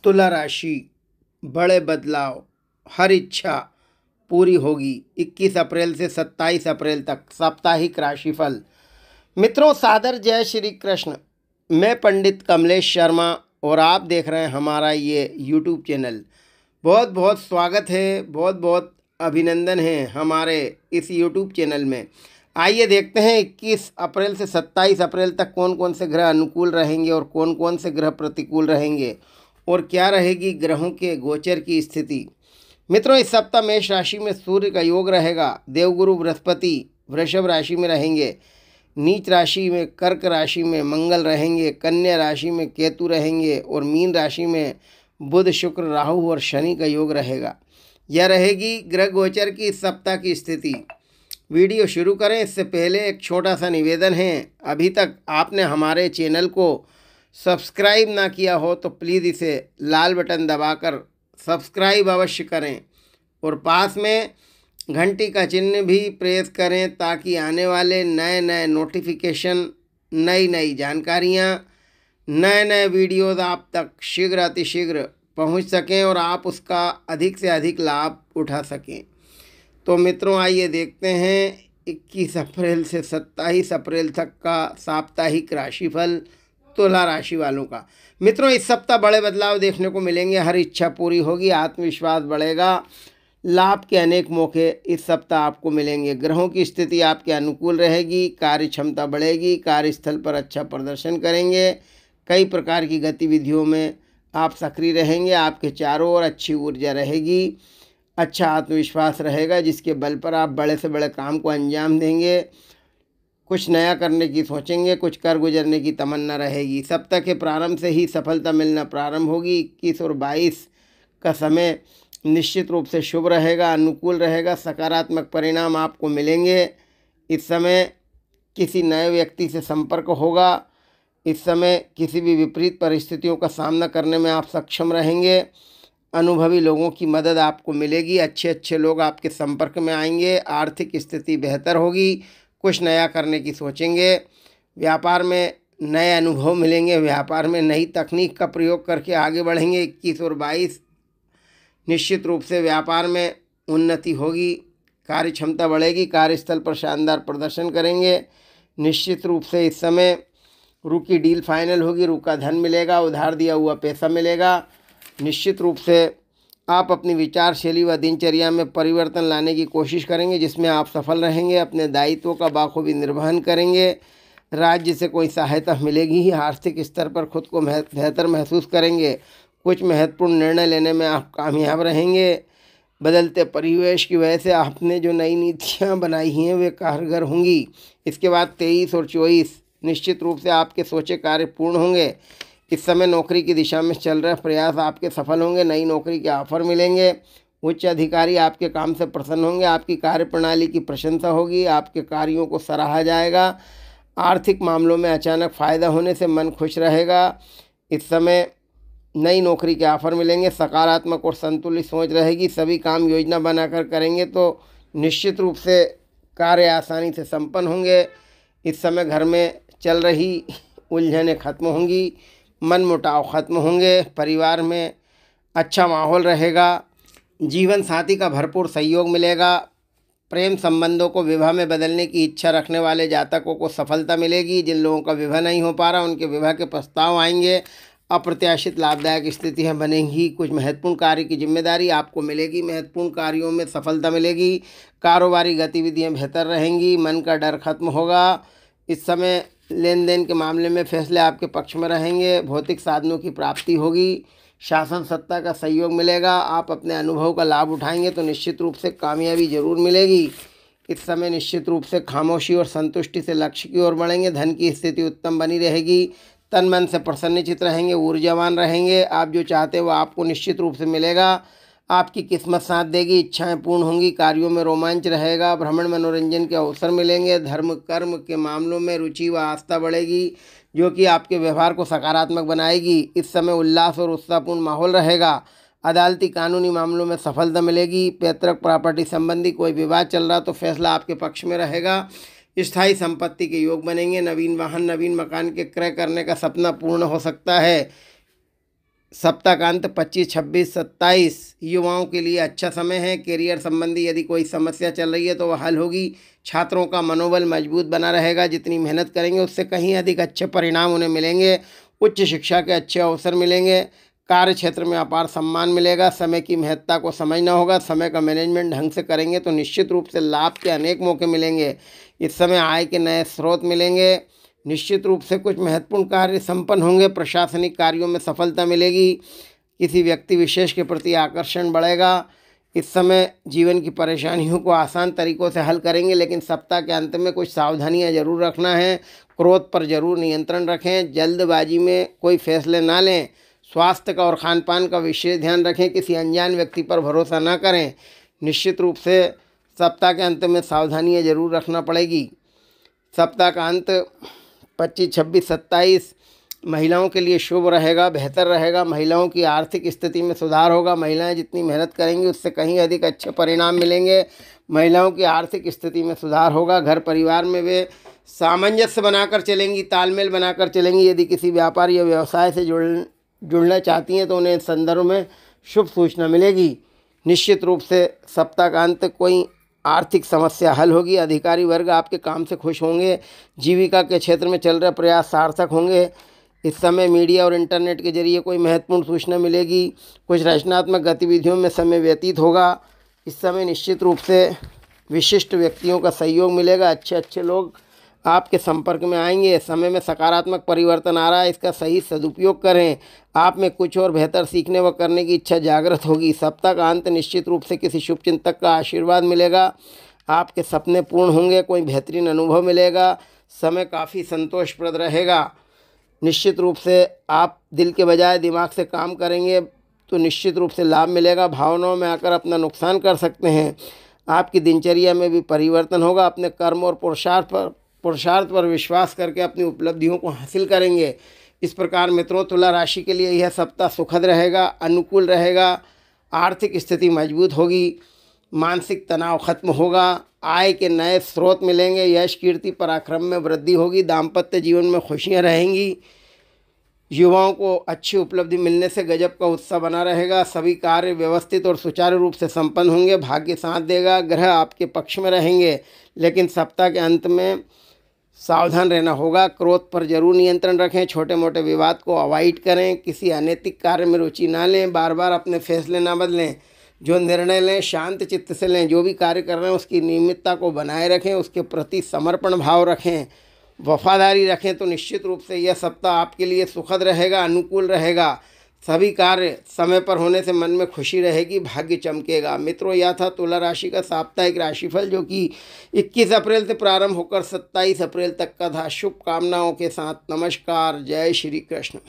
तुला राशि, बड़े बदलाव, हर इच्छा पूरी होगी। 21 अप्रैल से 27 अप्रैल तक साप्ताहिक राशिफल। मित्रों, सादर जय श्री कृष्ण। मैं पंडित कमलेश शर्मा और आप देख रहे हैं हमारा ये यूट्यूब चैनल। बहुत बहुत स्वागत है, बहुत बहुत अभिनंदन है हमारे इस यूट्यूब चैनल में। आइए देखते हैं 21 अप्रैल से 27 अप्रैल तक कौन कौन से ग्रह अनुकूल रहेंगे और कौन कौन से ग्रह प्रतिकूल रहेंगे और क्या रहेगी ग्रहों के गोचर की स्थिति। मित्रों, इस सप्ताह मेष राशि में सूर्य का योग रहेगा। देवगुरु बृहस्पति वृषभ राशि में रहेंगे। नीच राशि में कर्क राशि में मंगल रहेंगे। कन्या राशि में केतु रहेंगे और मीन राशि में बुध शुक्र राहु और शनि का योग रहेगा। यह रहेगी ग्रह गोचर की इस सप्ताह की स्थिति। वीडियो शुरू करें इससे पहले एक छोटा सा निवेदन है। अभी तक आपने हमारे चैनल को सब्सक्राइब ना किया हो तो प्लीज़ इसे लाल बटन दबाकर सब्सक्राइब अवश्य करें और पास में घंटी का चिन्ह भी प्रेस करें ताकि आने वाले नए नए नोटिफिकेशन, नई नई जानकारियाँ, नए नए वीडियोज़ आप तक शीघ्र अतिशीघ्र पहुंच सकें और आप उसका अधिक से अधिक लाभ उठा सकें। तो मित्रों, आइए देखते हैं 21 अप्रैल से 27 अप्रैल तक का साप्ताहिक राशिफल तुला राशि वालों का। मित्रों, इस सप्ताह बड़े बदलाव देखने को मिलेंगे। हर इच्छा पूरी होगी, आत्मविश्वास बढ़ेगा, लाभ के अनेक मौके इस सप्ताह आपको मिलेंगे। ग्रहों की स्थिति आपके अनुकूल रहेगी, कार्य क्षमता बढ़ेगी, कार्यस्थल पर अच्छा प्रदर्शन करेंगे, कई प्रकार की गतिविधियों में आप सक्रिय रहेंगे। आपके चारों ओर अच्छी ऊर्जा रहेगी, अच्छा आत्मविश्वास रहेगा जिसके बल पर आप बड़े से बड़े काम को अंजाम देंगे। कुछ नया करने की सोचेंगे, कुछ कर गुजरने की तमन्ना रहेगी। सप्ताह के प्रारंभ से ही सफलता मिलना प्रारंभ होगी। 21 और 22 का समय निश्चित रूप से शुभ रहेगा, अनुकूल रहेगा, सकारात्मक परिणाम आपको मिलेंगे। इस समय किसी नए व्यक्ति से संपर्क होगा। इस समय किसी भी विपरीत परिस्थितियों का सामना करने में आप सक्षम रहेंगे। अनुभवी लोगों की मदद आपको मिलेगी, अच्छे अच्छे लोग आपके संपर्क में आएंगे। आर्थिक स्थिति बेहतर होगी, कुछ नया करने की सोचेंगे। व्यापार में नए अनुभव मिलेंगे, व्यापार में नई तकनीक का प्रयोग करके आगे बढ़ेंगे। 21 और 22 निश्चित रूप से व्यापार में उन्नति होगी, कार्य क्षमता बढ़ेगी, कार्यस्थल पर शानदार प्रदर्शन करेंगे। निश्चित रूप से इस समय रुकी डील फाइनल होगी, रुका धन मिलेगा, उधार दिया हुआ पैसा मिलेगा। निश्चित रूप से आप अपनी विचारशैली व दिनचर्या में परिवर्तन लाने की कोशिश करेंगे जिसमें आप सफल रहेंगे। अपने दायित्वों का बाखूबी निर्वहन करेंगे। राज्य से कोई सहायता मिलेगी ही। आर्थिक स्तर पर खुद को बेहतर महसूस करेंगे। कुछ महत्वपूर्ण निर्णय लेने में आप कामयाब रहेंगे। बदलते परिवेश की वजह से आपने जो नई नीतियाँ बनाई हैं वे कारगर होंगी। इसके बाद 23 और 24 निश्चित रूप से आपके सोचे कार्य पूर्ण होंगे। इस समय नौकरी की दिशा में चल रहे प्रयास आपके सफल होंगे। नई नौकरी के ऑफर मिलेंगे। उच्च अधिकारी आपके काम से प्रसन्न होंगे। आपकी कार्यप्रणाली की प्रशंसा होगी, आपके कार्यों को सराहा जाएगा। आर्थिक मामलों में अचानक फ़ायदा होने से मन खुश रहेगा। इस समय नई नौकरी के ऑफर मिलेंगे। सकारात्मक और संतुलित सोच रहेगी। सभी काम योजना बनाकर करेंगे तो निश्चित रूप से कार्य आसानी से संपन्न होंगे। इस समय घर में चल रही उलझनें खत्म होंगी, मन मुटाव खत्म होंगे, परिवार में अच्छा माहौल रहेगा, जीवन साथी का भरपूर सहयोग मिलेगा। प्रेम संबंधों को विवाह में बदलने की इच्छा रखने वाले जातकों को सफलता मिलेगी। जिन लोगों का विवाह नहीं हो पा रहा उनके विवाह के प्रस्ताव आएंगे। अप्रत्याशित लाभदायक स्थितियाँ बनेंगी। कुछ महत्वपूर्ण कार्य की जिम्मेदारी आपको मिलेगी। महत्वपूर्ण कार्यों में सफलता मिलेगी। कारोबारी गतिविधियाँ बेहतर रहेंगी। मन का डर खत्म होगा। इस समय लेन देन के मामले में फैसले आपके पक्ष में रहेंगे। भौतिक साधनों की प्राप्ति होगी। शासन सत्ता का सहयोग मिलेगा। आप अपने अनुभव का लाभ उठाएंगे तो निश्चित रूप से कामयाबी जरूर मिलेगी। इस समय निश्चित रूप से खामोशी और संतुष्टि से लक्ष्य की ओर बढ़ेंगे। धन की स्थिति उत्तम बनी रहेगी। तन मन से प्रसन्नचित रहेंगे, ऊर्जावान रहेंगे। आप जो चाहते हैं वो आपको निश्चित रूप से मिलेगा। आपकी किस्मत साथ देगी, इच्छाएं पूर्ण होंगी, कार्यों में रोमांच रहेगा, भ्रमण मनोरंजन के अवसर मिलेंगे। धर्म कर्म के मामलों में रुचि व आस्था बढ़ेगी जो कि आपके व्यवहार को सकारात्मक बनाएगी। इस समय उल्लास और उत्साहपूर्ण माहौल रहेगा। अदालती कानूनी मामलों में सफलता मिलेगी। पैतृक प्रॉपर्टी संबंधी कोई विवाद चल रहा तो फैसला आपके पक्ष में रहेगा। स्थायी संपत्ति के योग बनेंगे। नवीन वाहन, नवीन मकान के क्रय करने का सपना पूर्ण हो सकता है। सप्ताह का अंत 25, 26, 27 युवाओं के लिए अच्छा समय है। करियर संबंधी यदि कोई समस्या चल रही है तो वह हल होगी। छात्रों का मनोबल मजबूत बना रहेगा। जितनी मेहनत करेंगे उससे कहीं अधिक अच्छे परिणाम उन्हें मिलेंगे। उच्च शिक्षा के अच्छे अवसर मिलेंगे। कार्य क्षेत्र में अपार सम्मान मिलेगा। समय की महत्ता को समझना होगा। समय का मैनेजमेंट ढंग से करेंगे तो निश्चित रूप से लाभ के अनेक मौके मिलेंगे। इस समय आय के नए स्रोत मिलेंगे। निश्चित रूप से कुछ महत्वपूर्ण कार्य संपन्न होंगे। प्रशासनिक कार्यों में सफलता मिलेगी। किसी व्यक्ति विशेष के प्रति आकर्षण बढ़ेगा। इस समय जीवन की परेशानियों को आसान तरीक़ों से हल करेंगे, लेकिन सप्ताह के अंत में कुछ सावधानियां जरूर रखना है। क्रोध पर जरूर नियंत्रण रखें। जल्दबाजी में कोई फैसले ना लें। स्वास्थ्य का और खान पान का विशेष ध्यान रखें। किसी अनजान व्यक्ति पर भरोसा ना करें। निश्चित रूप से सप्ताह के अंत में सावधानियां जरूर रखना पड़ेगी। सप्ताह का अंत 25, 26, 27 महिलाओं के लिए शुभ रहेगा, बेहतर रहेगा। महिलाओं की आर्थिक स्थिति में सुधार होगा। महिलाएं जितनी मेहनत करेंगी उससे कहीं अधिक अच्छे परिणाम मिलेंगे। महिलाओं की आर्थिक स्थिति में सुधार होगा। घर परिवार में वे सामंजस्य बनाकर चलेंगी, तालमेल बनाकर चलेंगी। यदि किसी व्यापार या व्यवसाय से जुड़ना चाहती हैं तो उन्हें इस संदर्भ में शुभ सूचना मिलेगी। निश्चित रूप से सप्ताह का अंत कोई आर्थिक समस्या हल होगी। अधिकारी वर्ग आपके काम से खुश होंगे। जीविका के क्षेत्र में चल रहे प्रयास सार्थक होंगे। इस समय मीडिया और इंटरनेट के जरिए कोई महत्वपूर्ण सूचना मिलेगी। कुछ रचनात्मक गतिविधियों में समय व्यतीत होगा। इस समय निश्चित रूप से विशिष्ट व्यक्तियों का सहयोग मिलेगा। अच्छे अच्छे लोग आपके संपर्क में आएंगे। समय में सकारात्मक परिवर्तन आ रहा है, इसका सही सदुपयोग करें। आप में कुछ और बेहतर सीखने व करने की इच्छा जागृत होगी। सप्ताह का अंत निश्चित रूप से किसी शुभचिंतक का आशीर्वाद मिलेगा। आपके सपने पूर्ण होंगे। कोई बेहतरीन अनुभव मिलेगा। समय काफ़ी संतोषप्रद रहेगा। निश्चित रूप से आप दिल के बजाय दिमाग से काम करेंगे तो निश्चित रूप से लाभ मिलेगा। भावनाओं में आकर अपना नुकसान कर सकते हैं। आपकी दिनचर्या में भी परिवर्तन होगा। अपने कर्म और पुरुषार्थ पर विश्वास करके अपनी उपलब्धियों को हासिल करेंगे। इस प्रकार मित्रों, तुला राशि के लिए यह सप्ताह सुखद रहेगा, अनुकूल रहेगा। आर्थिक स्थिति मजबूत होगी। मानसिक तनाव खत्म होगा। आय के नए स्रोत मिलेंगे। यश कीर्ति पराक्रम में वृद्धि होगी। दाम्पत्य जीवन में खुशियां रहेंगी। युवाओं को अच्छी उपलब्धि मिलने से गजब का उत्साह बना रहेगा। सभी कार्य व्यवस्थित और सुचारू रूप से संपन्न होंगे। भाग्य साथ देगा। ग्रह आपके पक्ष में रहेंगे, लेकिन सप्ताह के अंत में सावधान रहना होगा। क्रोध पर जरूर नियंत्रण रखें। छोटे मोटे विवाद को अवॉइड करें। किसी अनैतिक कार्य में रुचि ना लें। बार बार अपने फैसले ना बदलें। जो निर्णय लें शांत चित्त से लें। जो भी कार्य कर रहे हैं उसकी नियमितता को बनाए रखें। उसके प्रति समर्पण भाव रखें, वफादारी रखें, तो निश्चित रूप से यह सप्ताह आपके लिए सुखद रहेगा, अनुकूल रहेगा। सभी कार्य समय पर होने से मन में खुशी रहेगी। भाग्य चमकेगा। मित्रों, यह था तुला राशि का साप्ताहिक राशिफल, जो कि 21 अप्रैल से प्रारंभ होकर 27 अप्रैल तक का था। शुभकामनाओं के साथ नमस्कार। जय श्री कृष्ण।